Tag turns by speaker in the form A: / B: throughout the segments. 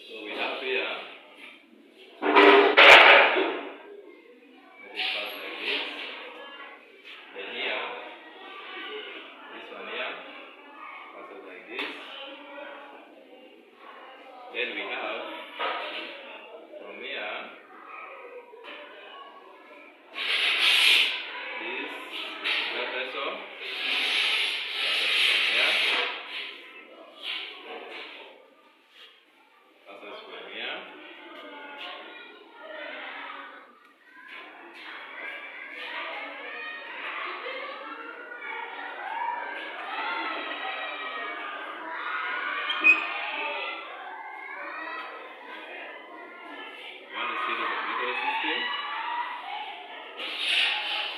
A: So we have here, let it pass like this. Then here, this one here, passes like this. Then we have from here, this blood vessel passes from here, passes from here.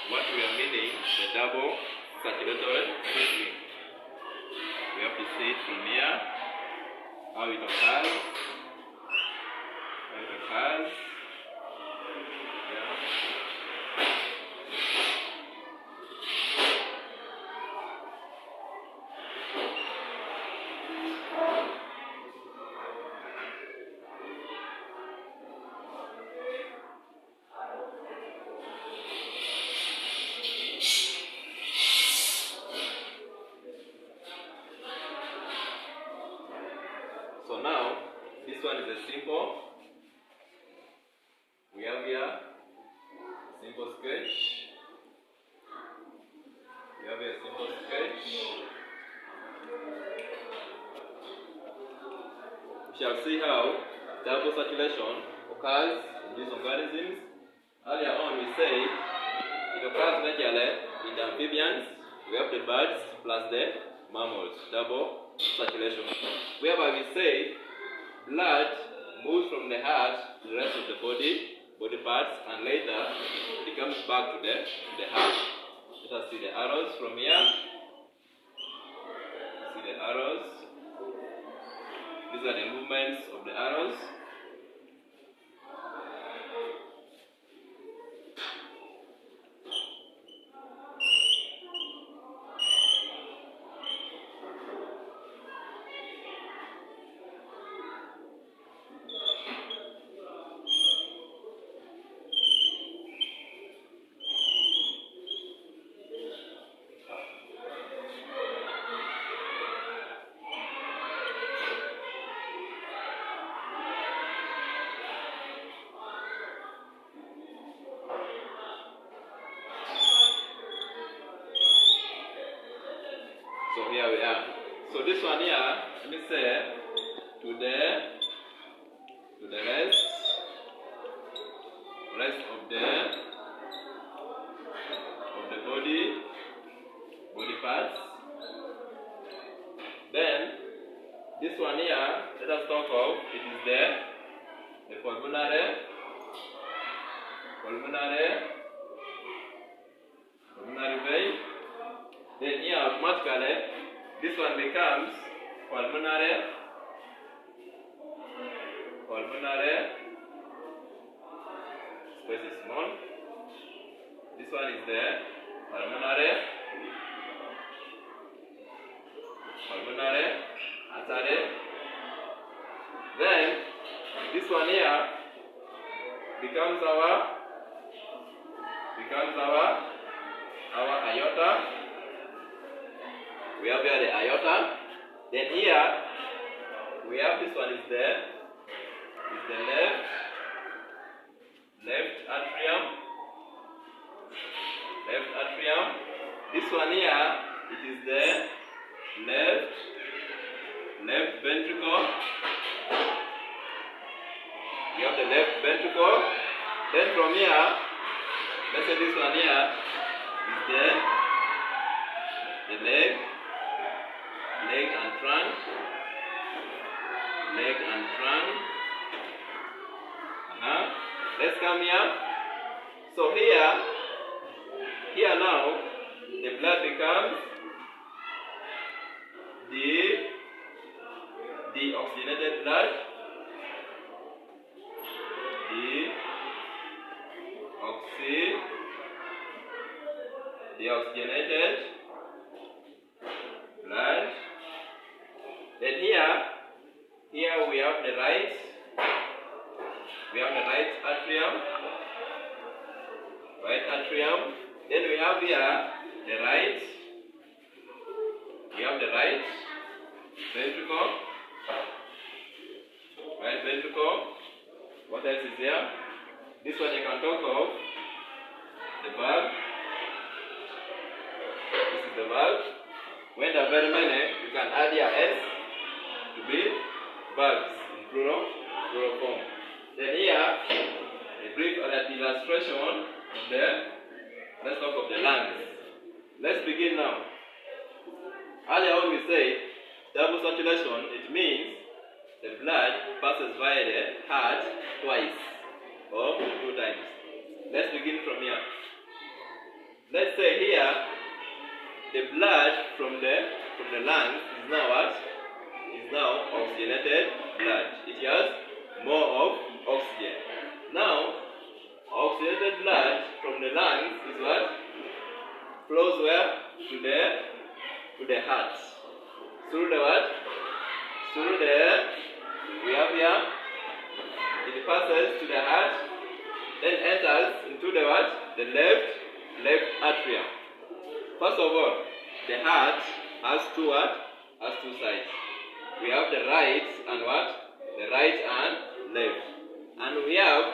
A: What we are meaning, the double circulatory system. We have to see it from here, how it occurs, yeah. So now, this one is a simple. We have here a simple sketch. We have here a simple sketch. We shall see how double circulation occurs in these organisms. Earlier on we said it occurs majorly in the amphibians. We have the birds plus the mammals. Double circulation. Whereby we say blood moves from the heart to the rest of the body parts, and later it comes back to the heart. Let us see the arrows from here. See the arrows. These are the movements of the arrows. So here we are. So this one here, let me say to the rest of the body parts. Then this one here, let us talk of, it is the pulmonary vein. Then here automatically this one becomes pulmonary space is small. This one is the pulmonary artery. Then this one here becomes our aorta. We have here the aorta. Then here we have this one is the left atrium. This one here, it is the left ventricle. We have the left ventricle. Then from here, let's say this one here is the leg and trunk. Let's come here. So here now, the blood becomes deoxygenated blood. Deoxygenated blood. Then here Here we have the right. We have the right atrium. Right atrium. Then we have here the right. We have the right ventricle. Right ventricle. What else is there? This one you can talk of. The valve. This is the valve. When there are very many, you can add your S to be valves in plural form. Then here, a brief illustration of let's talk of the lungs. Let's begin now. Earlier on we said double circulation, it means the blood passes via the heart twice or 2 times. Let's begin from here. Let's say here the blood from the lungs is now what? Is now oxygenated blood. It has more of oxygen. Now, oxygenated blood from the lungs is what? Flows where? To the heart. Through the what? Through the, we have here, it passes to the heart, then enters into the what? The left atrium. First of all, the heart has two what? Has two sides. We have the right and what? The right and left. And we have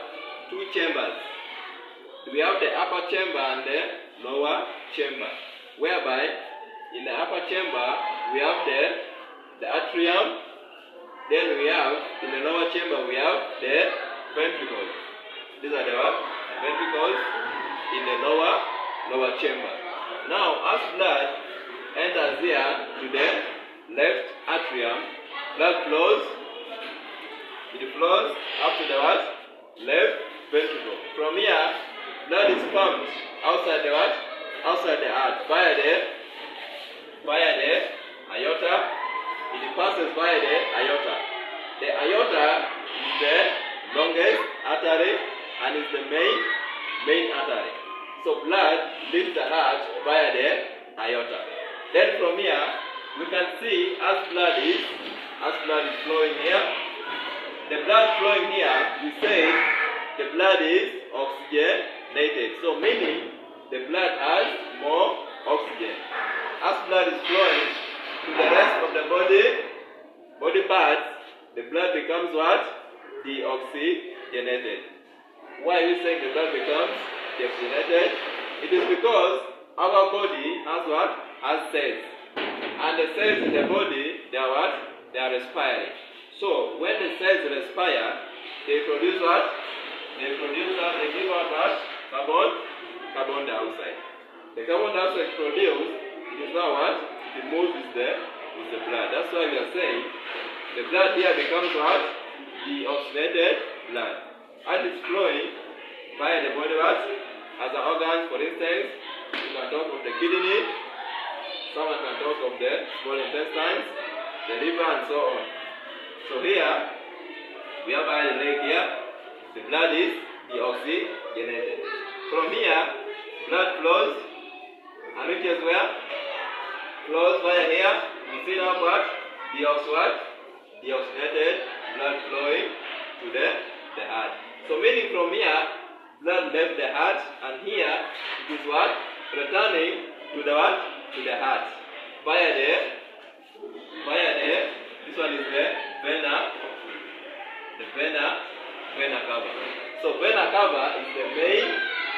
A: 2 chambers. We have the upper chamber and the lower chamber. Whereby, in the upper chamber, we have the atrium. Then we have, in the lower chamber, we have the ventricles. These are the what? The ventricles in the lower chamber. Now, as blood enters here to the left atrium, blood flows. It flows up to the what? Left ventricle. From here, blood is pumped outside the what? Outside the heart via the aorta. It passes via the aorta. The aorta is the longest artery and is the main artery. So blood leaves the heart via the aorta. Then from here, we can see as blood is flowing here. The blood flowing here, we say the blood is oxygenated. So meaning the blood has more oxygen. As blood is flowing to the rest of the body parts, the blood becomes what? Deoxygenated. Why are we saying the blood becomes deoxygenated? It is because our body has what? Has cells. And the cells in the body, they are what? They are respiring. So when the cells respire, they produce what? They give out what? Carbon dioxide. The carbon dioxide produced, it is now what? It moves with the blood. That's why we are saying the blood here becomes what? Deoxygenated blood. As it's flowing via the body what? As an organ, for instance, you can talk of the kidney, someone can talk of the small intestines, the liver and so on. So here, we have the leg here, the blood is deoxygenated. From here, blood flows, and which is where? Flows via here, we see now what? Deoxygenated blood flowing to the heart. So meaning from here, blood left the heart, and here, it is what? Returning to the what? To the heart. Via this one is the vena cava. So vena cava is the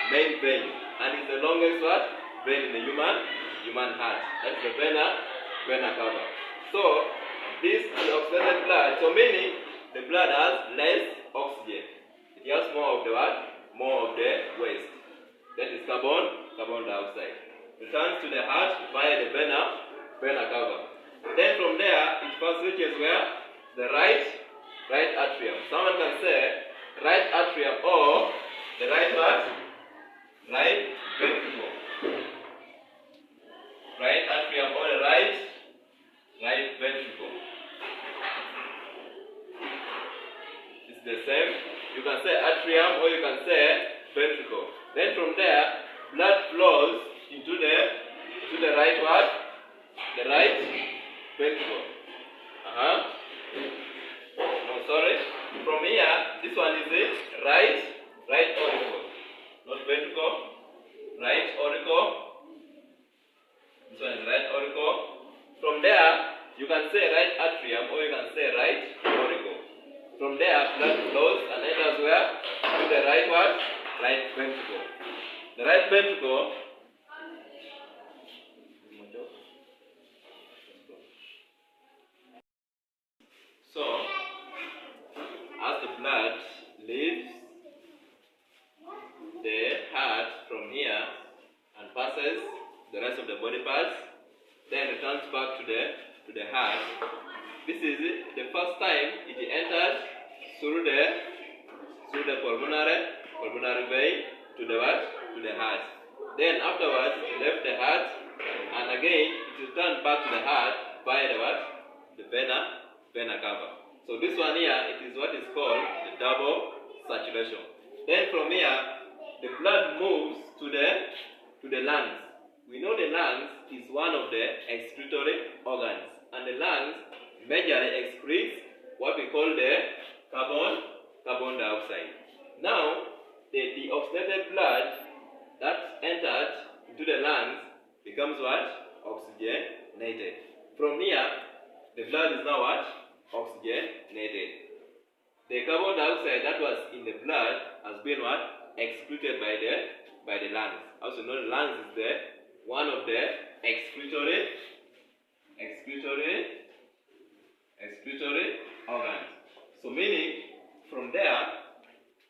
A: main vein, and is the longest what? Vein in the human heart. That's the vena cava. So this is oxygenated blood. So meaning the blood has less oxygen. It has more of the what? More of the waste. That is carbon dioxide. Returns to the heart via the vena cava. Then from there, it first reaches where? The right atrium. Someone can say right atrium or the right what? Right ventricle. Right atrium or the right ventricle. It's the same. You can say atrium or you can say ventricle. Then from there, blood flows into the right what? The right ventricle. From here, this one is the right auricle, not ventricle, right auricle. This one is right auricle. From there, you can say right atrium or you can say right auricle. From there, blood flows and enters where? To the right what? Right ventricle. The right ventricle. So, as the blood leaves the heart from here and passes the rest of the body parts, then returns back to the heart. This is the first time it enters through the pulmonary vein to the what? To the heart. Then afterwards it left the heart and again it returned back to the heart via the what? The vena cava. So this one here, it is what is called the double saturation. Then from here, the blood moves to the lungs. We know the lungs is one of the excretory organs, and the lungs majorly excretes what we call the carbon dioxide. Now, the deoxygenated blood that entered into the lungs becomes what? Oxygenated. From here, the blood is now what? Oxygenated. The carbon dioxide that was in the blood has been what? Excreted by the lungs. Also know the lungs is one of the excretory organs. So meaning from there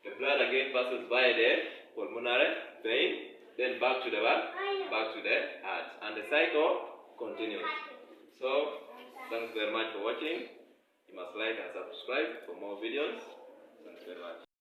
A: the blood again passes via the pulmonary vein, then back to the what? Back to the heart, and the cycle continues. So thanks very much for watching. You must like and subscribe for more videos. Thanks very much.